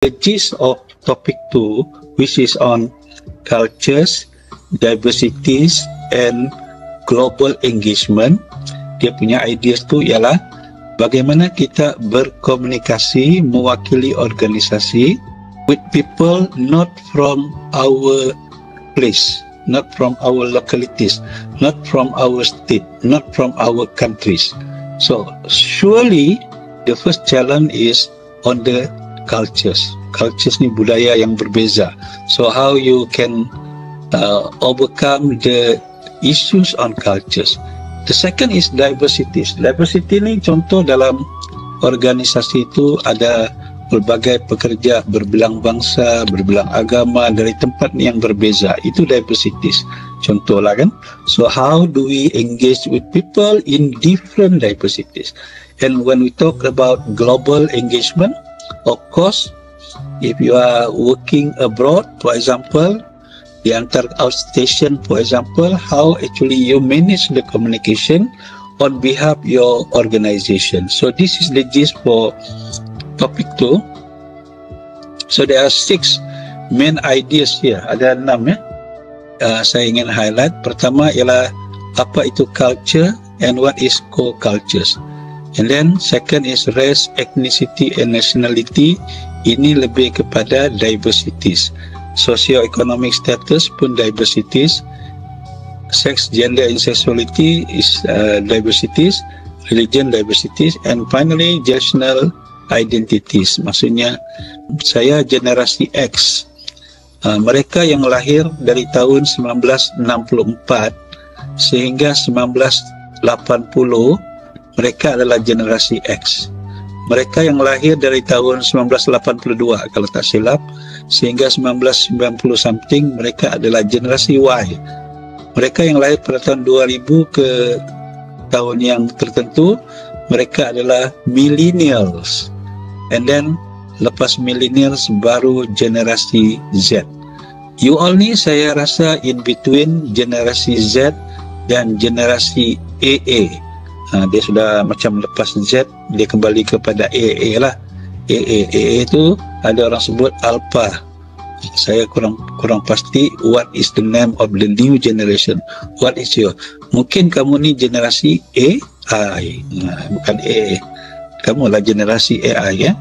The gist of topic 2, which is on cultures, diversities and global engagement, dia punya ideas tu ialah bagaimana kita berkomunikasi mewakili organisasi with people not from our place, not from our localities, not from our state, not from our countries. So surely the first challenge is on the cultures. Cultures ni budaya yang berbeza. So how you can overcome the issues on cultures. The second is diversities. Diversity ni contoh dalam organisasi itu ada pelbagai pekerja berbelang bangsa, berbelang agama dari tempat yang berbeza. Itu diversities. Contohlah kan. So how do we engage with people in different diversities? And when we talk about global engagement, of course, if you are working abroad, for example, di antar outstation, for example, how actually you manage the communication on behalf your organization. So this is the gist for topic 2. So there are 6 main ideas here. Ada 6 ya. Saya ingin highlight. Pertama ialah apa itu culture and what is co-cultures. And then second is race, ethnicity and nationality. Ini lebih kepada diversities. Socio-economic status pun diversities. Sex, gender and sexuality is diversities. Religion diversities. And finally generational identities. Maksudnya saya generasi X. Mereka yang lahir dari tahun 1964 sehingga 1980, mereka adalah generasi X. Mereka yang lahir dari tahun 1982 kalau tak silap sehingga 1990 something, mereka adalah generasi Y. Mereka yang lahir pada tahun 2000 ke tahun yang tertentu, mereka adalah millennials. And then lepas millennials baru generasi Z. You all ni saya rasa in between generasi Z dan generasi AA. Dia sudah macam lepas Z, dia kembali kepada AA lah. AA itu ada orang sebut Alpha. Saya kurang pasti what is the name of the new generation. What is your? Mungkin kamu ni generasi AI, bukan AA. Kamu lah generasi AI ya.